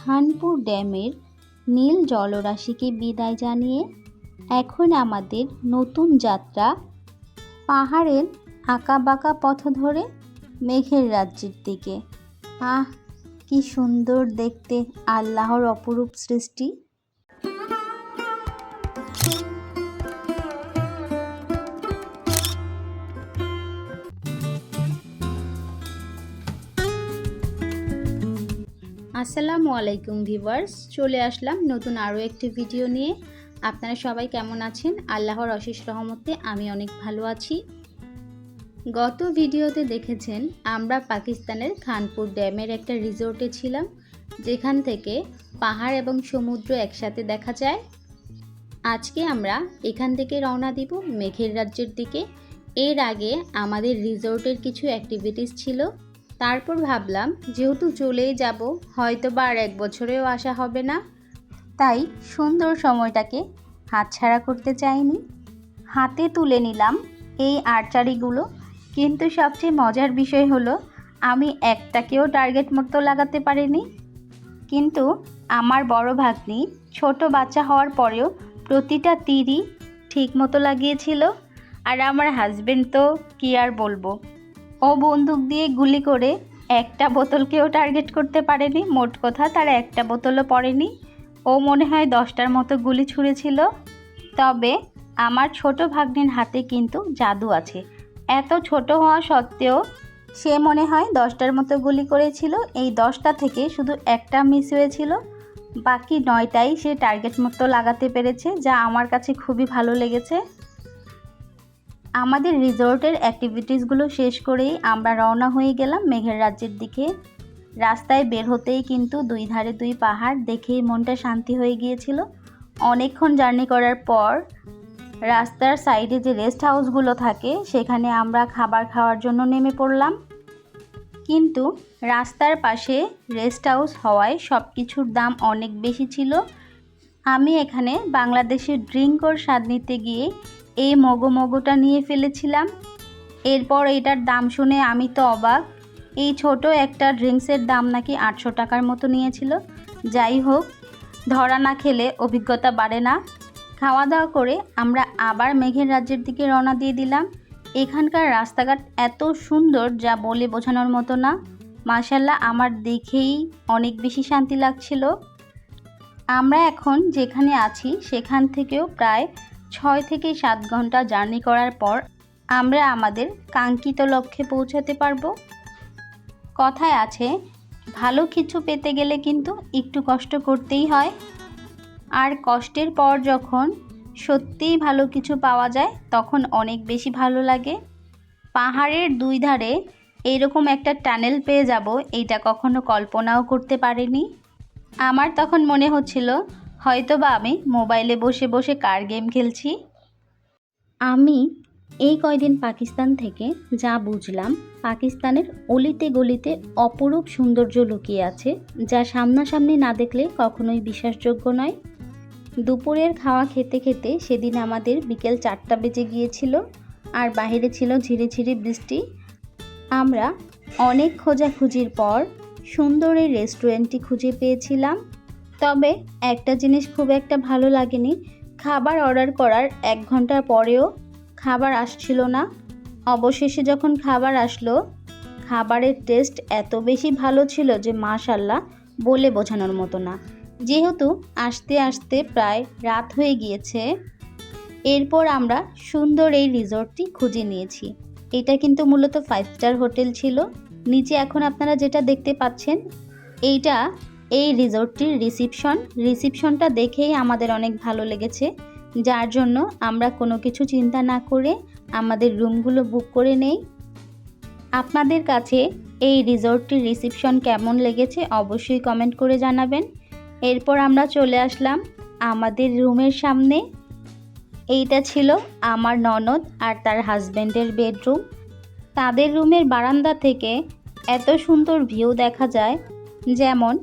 খানপুর ড্যামের নীল জলরাশিকে বিদায় জানিয়ে এখন আমাদের নতুন যাত্রা পাহাড়ের আঁকাবাঁকা পথ ধরে মেঘের রাজ্যের দিকে। আহ, কি সুন্দর দেখতে আল্লাহর অপরূপ সৃষ্টি। আসসালামু আলাইকুম ভিউয়ার্স, চলে আসলাম নতুন আরও একটি ভিডিও নিয়ে। আপনারা সবাই কেমন আছেন? আল্লাহর অশেষ রহমতে আমি অনেক ভালো আছি। গত ভিডিওতে দেখেছেন আমরা পাকিস্তানের খানপুর ড্যামের একটা রিসোর্টে ছিলাম, যেখান থেকে পাহাড় এবং সমুদ্র একসাথে দেখা যায়। আজকে আমরা এখান থেকে রওনা দিব মেঘের রাজ্যের দিকে। এর আগে আমাদের রিসোর্টের কিছু অ্যাক্টিভিটিস ছিল, তারপর ভাবলাম যেহেতু চলেই যাব, হয়তো বা আর 1 বছরেও আসা হবে না, তাই সুন্দর সময়টাকে হাতছাড়া করতে চাইনি। হাতে তুলে নিলাম এই আর্চারিগুলো, কিন্তু সবচেয়ে মজার বিষয় হলো আমি একটাকেও টার্গেট মতো লাগাতে পারিনি। কিন্তু আমার বড় ভাগ্নি ছোট বাচ্চা হওয়ার পরেও প্রতিটা তীরই ঠিক মতো লাগিয়েছিল। আর আমার হাজবেন্ড তো কি আর বলবো, ও বন্দুক দিয়ে গুলি করে একটা বোতলকেও টার্গেট করতে পারেনি। মোট কথা তার একটা বোতলও পড়েনি, ও মনে হয় 10টার মতো গুলি ছুঁড়েছিল। তবে আমার ছোট ভাগ্নির হাতে কিন্তু জাদু আছে। এত ছোট হওয়া সত্ত্বেও সে মনে হয় 10টার মতো গুলি করেছিল। এই 10টা থেকে শুধু একটা মিস হয়েছিল, বাকি 9টাই সে টার্গেট মতো লাগাতে পেরেছে, যা আমার কাছে খুবই ভালো লেগেছে। আমাদের রিসোর্টের অ্যাক্টিভিটিসগুলো শেষ করেই আমরা রওনা হয়ে গেলাম মেঘের রাজ্যের দিকে। রাস্তায় বের হতেই কিন্তু 2 ধারে 2 পাহাড় দেখেই মনটা শান্তি হয়ে গিয়েছিল। অনেকক্ষণ জার্নি করার পর রাস্তার সাইডে যে রেস্ট হাউসগুলো থাকে সেখানে আমরা খাবার খাওয়ার জন্য নেমে পড়লাম। কিন্তু রাস্তার পাশে রেস্ট হাউস হওয়ায় সব কিছুর দাম অনেক বেশি ছিল। আমি এখানে বাংলাদেশের ড্রিঙ্কর স্বাদ নিতে গিয়ে এই মগোটা নিয়ে ফেলেছিলাম। এরপর এটার দাম শুনে আমি তো অবাক। এই ছোট একটা ড্রিঙ্কসের দাম নাকি 800 টাকার মতো নিয়েছিল। যাই হোক, ধরা না খেলে অভিজ্ঞতা বাড়ে না। খাওয়া দাওয়া করে আমরা আবার মেঘের রাজ্যের দিকে রওনা দিয়ে দিলাম। এখানকার রাস্তাঘাট এত সুন্দর যা বলে বোঝানোর মতো না। মাশাআল্লাহ, আমার দেখেই অনেক বেশি শান্তি লাগছিল। আমরা এখন যেখানে আছি সেখান থেকেও প্রায় 6 থেকে 7 ঘন্টা জার্নি করার পর আমরা আমাদের কাঙ্ক্ষিত লক্ষ্যে পৌঁছাতে পারবো। কথায় আছে, ভালো কিছু পেতে গেলে কিন্তু একটু কষ্ট করতেই হয়। আর কষ্টের পর যখন সত্যিই ভালো কিছু পাওয়া যায় তখন অনেক বেশি ভালো লাগে। পাহাড়ের 2 ধারে এইরকম একটা টানেল পেয়ে যাব, এইটা কখনো কল্পনাও করতে পারিনি। আমার তখন মনে হচ্ছিল হয়তো বা আমি মোবাইলে বসে বসে কার গেম খেলছি। আমি এই কয়দিন পাকিস্তান থেকে যা বুঝলাম, পাকিস্তানের অলিতে গলিতে অপরূপ সৌন্দর্য লুকিয়ে আছে, যা সামনাসামনি না দেখলে কখনোই বিশ্বাসযোগ্য নয়। দুপুরের খাওয়া খেতে খেতে সেদিন আমাদের বিকেল 4টা বেজে গিয়েছিল, আর বাইরে ছিল ঝিরিঝিরি বৃষ্টি। আমরা অনেক খোঁজাখুঁজির পর সুন্দর এই রেস্টুরেন্টটি খুঁজে পেয়েছিলাম। তবে একটা জিনিস খুব একটা ভালো লাগেনি, খাবার অর্ডার করার 1 ঘন্টা পরেও খাবার আসছিল না। অবশেষে যখন খাবার আসলো, খাবারের টেস্ট এত বেশি ভালো ছিল যে মাশাআল্লাহ, বলে বোঝানোর মতো না। যেহেতু আসতে আসতে প্রায় রাত হয়ে গিয়েছে, এরপর আমরা সুন্দর এই রিসোর্টটি খুঁজে নিয়েছি। এটা কিন্তু মূলত 5 স্টার হোটেল ছিল। নিচে এখন আপনারা যেটা দেখতে পাচ্ছেন, এইটা এই রিসোর্টটির রিসিপশনটা দেখেই আমাদের অনেক ভালো লেগেছে, যার জন্য আমরা কোনো কিছু চিন্তা না করে আমাদের রুমগুলো বুক করে নেই। আপনাদের কাছে এই রিসোর্টটির রিসিপশন কেমন লেগেছে অবশ্যই কমেন্ট করে জানাবেন। এরপর আমরা চলে আসলাম আমাদের রুমের সামনে। এইটা ছিল আমার ননদ আর তার হাজব্যান্ডের বেডরুম। তাদের রুমের বারান্দা থেকে এত সুন্দর ভিউ দেখা যায়, যেমন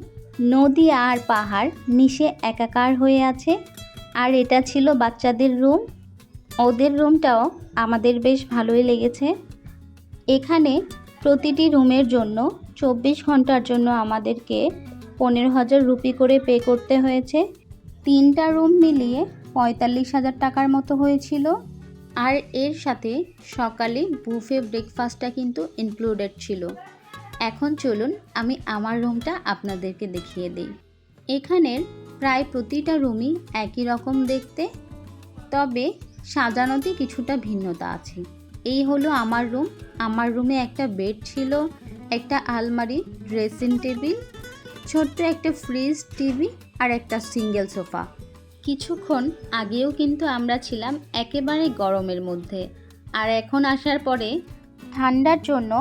নদী আর পাহাড় মিশে একাকার হয়ে আছে। আর এটা ছিল বাচ্চাদের রুম। ওদের রুমটাও আমাদের বেশ ভালোই লেগেছে। এখানে প্রতিটি রুমের জন্য 24 ঘন্টার জন্য আমাদেরকে 15,000 রুপি করে পে করতে হয়েছে। 3টা রুম মিলিয়ে 45,000 টাকার মতো হয়েছিল। আর এর সাথে সকালে বুফে ব্রেকফাস্টটা কিন্তু ইনক্লুডেড ছিল। এখন চলুন আমি আমার রুমটা আপনাদেরকে দেখিয়ে দিই। এখানের প্রায় প্রতিটা রুমই একই রকম দেখতে, তবে সাজানোতে কিছুটা ভিন্নতা আছে। এই হলো আমার রুম। আমার রুমে একটা বেড ছিল, একটা আলমারি, ড্রেসিং টেবিল, ছোট্ট একটা ফ্রিজ, টিভি আর একটা সিঙ্গেল সোফা। কিছুক্ষণ আগেও কিন্তু আমরা ছিলাম একেবারে গরমের মধ্যে, আর এখন আসার পরে ঠান্ডার জন্য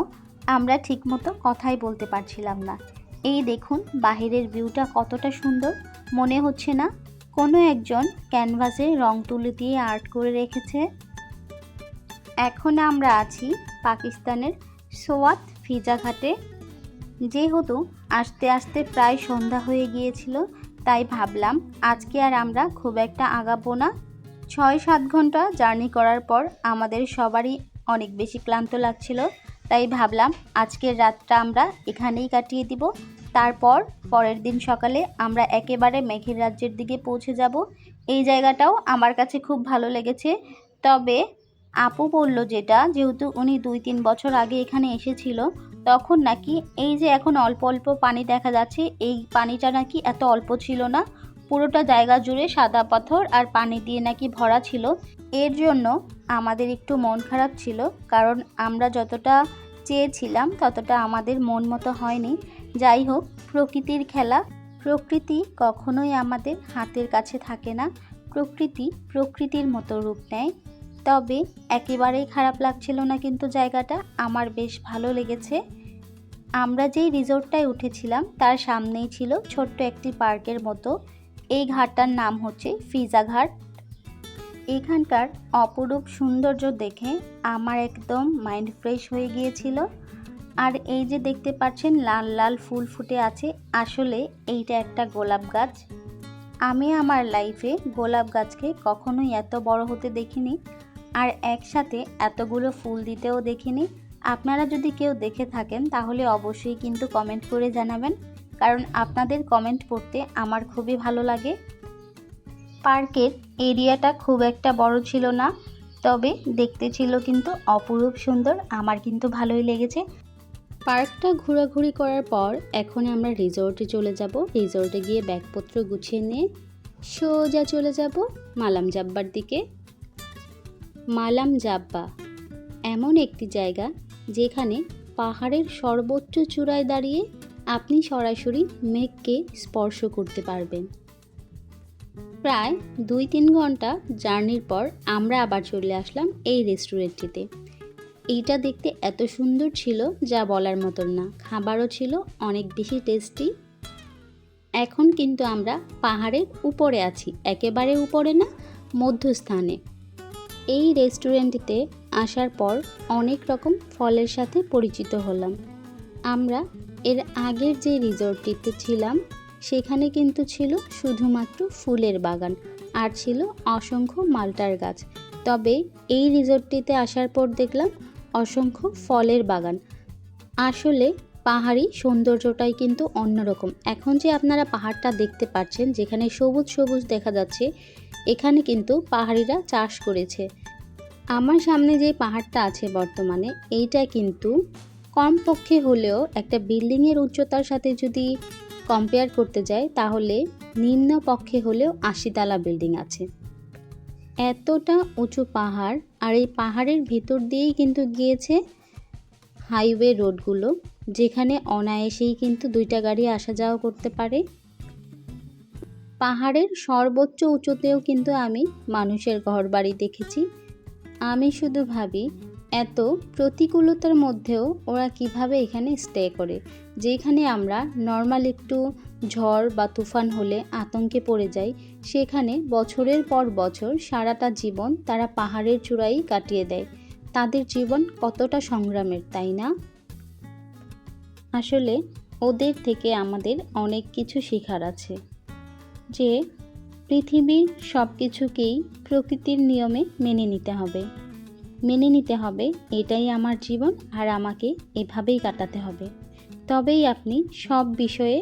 আমরা ঠিকমতো কথাই বলতে পারছিলাম না। এই দেখুন বাহিরের ভিউটা কতটা সুন্দর, মনে হচ্ছে না কোনো একজন ক্যানভাসে রং তুলি দিয়ে আর্ট করে রেখেছে। এখন আমরা আছি পাকিস্তানের সোয়াত ফিজা ঘাটে। যেহেতু আস্তে আস্তে প্রায় সন্ধ্যা হয়ে গিয়েছিল, তাই ভাবলাম আজকে আর আমরা খুব একটা আগাবো না। 6-7 ঘন্টা জার্নি করার পর আমাদের সবারই অনেক বেশি ক্লান্ত লাগছিল, তাই ভাবলাম আজকের রাতটা আমরা এখানেই কাটিয়ে দিব। তারপর পরের দিন সকালে আমরা একেবারে মেঘের রাজ্যের দিকে পৌঁছে যাব। এই জায়গাটাও আমার কাছে খুব ভালো লেগেছে। তবে আপু বলল যেহেতু উনি 2-3 বছর আগে এখানে এসেছিল, তখন নাকি এই যে এখন অল্প অল্প পানি দেখা যাচ্ছে, এই পানিটা নাকি এত অল্প ছিল না, পুরোটা জায়গা জুড়ে সাদা পাথর আর পানি দিয়ে নাকি ভরা ছিল। এর জন্য আমাদের একটু মন খারাপ ছিল, কারণ আমরা যতটা চেয়েছিলাম ততটা আমাদের মন মতো হয়নি। যাই হোক, প্রকৃতির খেলা। প্রকৃতি কখনোই আমাদের হাতের কাছে থাকে না, প্রকৃতি প্রকৃতির মতো রূপ নেয়। তবে একেবারেই খারাপ লাগছিল না কিন্তু জায়গাটা আমার বেশ ভালো লেগেছে। আমরা যেই রিসোর্টটায় উঠেছিলাম তার সামনেই ছিল ছোট্ট একটি পার্কের মতো। এই ঘাটটার নাম হচ্ছে ফিজা ঘাট। এখানকার অপরূপ সৌন্দর্য দেখে আমার একদম মাইন্ড ফ্রেশ হয়ে গিয়েছিল। আর এই যে দেখতে পাচ্ছেন লাল লাল ফুল ফুটে আছে, আসলে এইটা একটা গোলাপ গাছ। আমি আমার লাইফে গোলাপ গাছকে কখনোই এত বড় হতে দেখিনি, আর একসাথে এতগুলো ফুল দিতেও দেখিনি। আপনারা যদি কেউ দেখে থাকেন তাহলে অবশ্যই কিন্তু কমেন্ট করে জানাবেন, কারণ আপনাদের কমেন্ট পড়তে আমার খুবই ভালো লাগে। পার্কের এরিয়াটা খুব একটা বড় ছিল না, তবে দেখতে ছিল কিন্তু অপরূপ সুন্দর। আমার কিন্তু ভালোই লেগেছে। পার্কটা ঘোরাঘুরি করার পর এখন আমরা রিসোর্টে চলে যাব। রিসোর্টে গিয়ে ব্যাগপত্র গুছিয়ে নিয়ে সোজা চলে যাব মালাম জাব্বার দিকে। মালাম জাব্বা এমন একটি জায়গা যেখানে পাহাড়ের সর্বোচ্চ চূড়ায় দাঁড়িয়ে আপনি সরাসরি মেঘকে স্পর্শ করতে পারবেন। প্রায় 2-3 ঘন্টা জার্নির পর আমরা আবার চলে আসলাম এই রেস্টুরেন্টটিতে। এইটা দেখতে এত সুন্দর ছিল যা বলার মতন না, খাবারও ছিল অনেক বেশি টেস্টি। এখন কিন্তু আমরা পাহাড়ের উপরে আছি, একেবারে উপরে না, মধ্যস্থানে। এই রেস্টুরেন্টটিতে আসার পর অনেক রকম ফলের সাথে পরিচিত হলাম। আমরা এর আগের যে রিসোর্টটিতে ছিলাম সেখানে কিন্তু ছিল শুধুমাত্র ফুলের বাগান আর ছিল অসংখ্য মাল্টার গাছ, তবে এই রিসোর্টটিতে আসার পর দেখলাম অসংখ্য ফলের বাগান। আসলে পাহাড়ি সৌন্দর্যটাই কিন্তু অন্যরকম। এখন যে আপনারা পাহাড়টা দেখতে পাচ্ছেন যেখানে সবুজ সবুজ দেখা যাচ্ছে, এখানে কিন্তু পাহাড়িরা চাষ করেছে। আমার সামনে যে পাহাড়টা আছে বর্তমানে, এইটা কিন্তু কমপক্ষে হলেও একটা বিল্ডিংয়ের উচ্চতার সাথে যদি কম্পেয়ার করতে যাই তাহলে নিম্ন পক্ষে হলেও 80 তলা বিল্ডিং আছে। এতটা উঁচু পাহাড়, আর এই পাহাড়ের ভিতর দিয়েই কিন্তু গিয়েছে হাইওয়ে রোডগুলো, যেখানে অনায়াসেই কিন্তু 2টা গাড়ি আসা যাওয়া করতে পারে। পাহাড়ের সর্বোচ্চ উঁচুতেও কিন্তু আমি মানুষের ঘরবাড়ি দেখেছি। আমি শুধু ভাবি এত প্রতিকূলতার মধ্যেও ওরা কিভাবে এখানে স্টে করে, যেখানে আমরা নর্মাল একটু ঝড় বা তুফান হলে আতঙ্কে পড়ে যাই, সেখানে বছরের পর বছর সারাটা জীবন তারা পাহাড়ের চূড়াই কাটিয়ে দেয়। তাদের জীবন কতটা সংগ্রামের, তাই না? আসলে ওদের থেকে আমাদের অনেক কিছু শেখার আছে, যে পৃথিবীর সব কিছুকেই প্রকৃতির নিয়মে মেনে নিতে হবে, এটাই আমার জীবন আর আমাকে এভাবেই কাটাতে হবে। তবেই আপনি সব বিষয়ে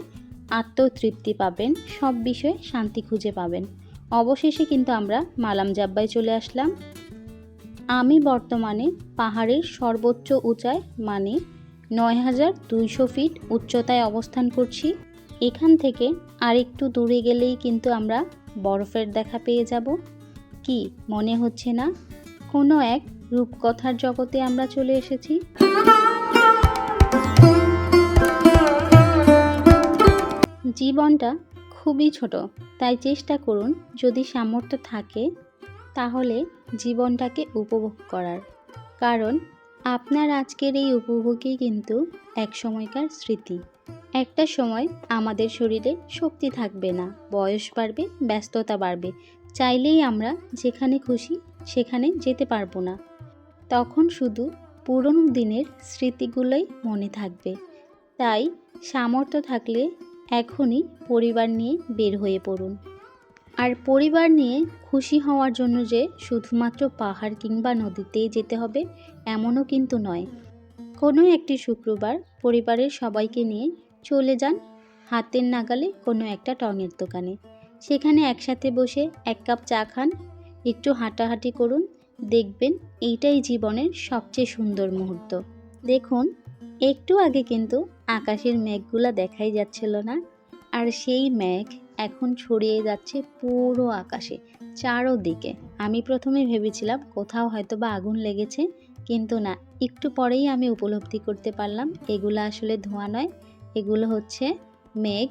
আত্মতৃপ্তি পাবেন, সব বিষয়ে শান্তি খুঁজে পাবেন। অবশেষে কিন্তু আমরা মালাম জাব্বায় চলে আসলাম। আমি বর্তমানে পাহাড়ের সর্বোচ্চ উঁচায় মানে ৯,২০০ ফিট উচ্চতায় অবস্থান করছি। এখান থেকে আরেকটু দূরে গেলেই কিন্তু আমরা বরফের দেখা পেয়ে যাব। কি মনে হচ্ছে না কোনো এক রূপকথার জগতে আমরা চলে এসেছি? জীবনটা খুবই ছোট, তাই চেষ্টা করুন যদি সামর্থ্য থাকে তাহলে জীবনটাকে উপভোগ করার। কারণ আপনার আজকের এই উপভোগই কিন্তু এক সময়কার স্মৃতি। একটা সময় আমাদের শরীরে শক্তি থাকবে না, বয়স বাড়বে, ব্যস্ততা বাড়বে, চাইলেই আমরা যেখানে খুশি সেখানে যেতে পারবো না। তখন শুধু পুরনো দিনের স্মৃতিগুলোই মনে থাকবে। তাই সামর্থ্য থাকলে এখনই পরিবার নিয়ে বের হয়ে পড়ুন। আর পরিবার নিয়ে খুশি হওয়ার জন্য যে শুধুমাত্র পাহাড় কিংবা নদীতেই যেতে হবে এমনও কিন্তু নয়। কোনো একটি শুক্রবার পরিবারের সবাইকে নিয়ে চলে যান হাতের নাগালে কোনো একটা টঙের দোকানে। সেখানে একসাথে বসে এক কাপ চা খান, একটু হাঁটাহাঁটি করুন, দেখবেন এইটাই জীবনের সবচেয়ে সুন্দর মুহূর্ত। দেখুন একটু আগে কিন্তু আকাশের মেঘগুলো দেখাই যাচ্ছিল না, আর সেই মেঘ এখন ছড়িয়ে যাচ্ছে পুরো আকাশে চারোদিকে। আমি প্রথমে ভেবেছিলাম কোথাও হয়তো বা আগুন লেগেছে, কিন্তু না, একটু পরেই আমি উপলব্ধি করতে পারলাম এগুলো আসলে ধোঁয়া নয়, এগুলো হচ্ছে মেঘ।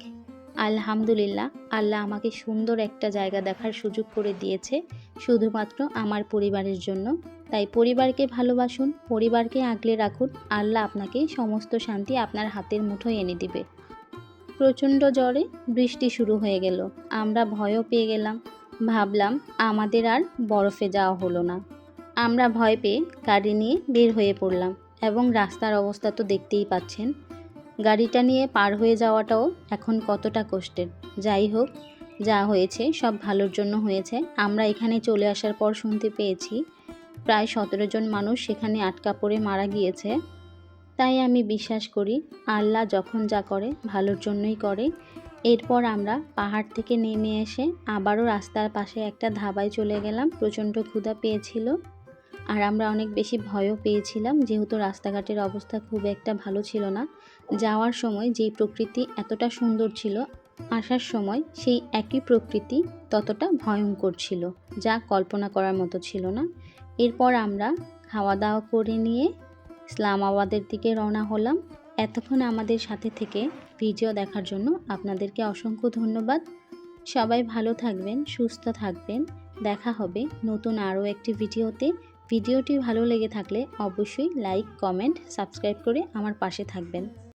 আলহামদুলিল্লাহ, আল্লাহ আমাকে সুন্দর একটা জায়গা দেখার সুযোগ করে দিয়েছে শুধুমাত্র আমার পরিবারের জন্য। তাই পরিবারকে ভালোবাসুন, পরিবারকে আগলে রাখুন, আল্লাহ আপনাকে সমস্ত শান্তি আপনার হাতের মুঠোয় এনে দিবে। প্রচণ্ড ঝড়ে বৃষ্টি শুরু হয়ে গেল। আমরা ভয়ও পেয়ে গেলাম, ভাবলাম আমাদের আর বরফে যাওয়া হলো না। আমরা ভয় পেয়ে গাড়ি নিয়ে বের হয়ে পড়লাম এবং রাস্তার অবস্থা তো দেখতেই পাচ্ছেন। গাড়িটা নিয়ে পার হয়ে যাওয়াটাও এখন কতটা কষ্টের। যাই হোক, যা হয়েছে সব ভালোর জন্য হয়েছে। আমরা এখানে চলে আসার পর শুনতে পেয়েছি প্রায় ১৭ জন মানুষ সেখানে আটকা পড়ে মারা গিয়েছে। তাই আমি বিশ্বাস করি আল্লাহ যখন যা করে ভালোর জন্যই করে। এরপর আমরা পাহাড় থেকে নেমে এসে আবারও রাস্তার পাশে একটা ধাবায় চলে গেলাম। প্রচণ্ড ক্ষুধা পেয়েছিল আর আমরা অনেক বেশি ভয়ও পেয়েছিলাম, যেহেতু রাস্তাঘাটের অবস্থা খুব একটা ভালো ছিল না। যাওয়ার সময় যেই প্রকৃতি এতটা সুন্দর ছিল, আসার সময় সেই একই প্রকৃতি ততটা ভয়ঙ্কর ছিল, যা কল্পনা করার মতো ছিল না। এরপর আমরা খাওয়া দাওয়া করে নিয়ে ইসলামাবাদের দিকে রওনা হলাম। এতক্ষণ আমাদের সাথে থেকে ভিডিও দেখার জন্য আপনাদেরকে অসংখ্য ধন্যবাদ। সবাই ভালো থাকবেন, সুস্থ থাকবেন। দেখা হবে নতুন আরও একটি ভিডিওতে। ভিডিওটি ভালো লেগে থাকলে অবশ্যই লাইক, কমেন্ট, সাবস্ক্রাইব করে আমার পাশে থাকবেন।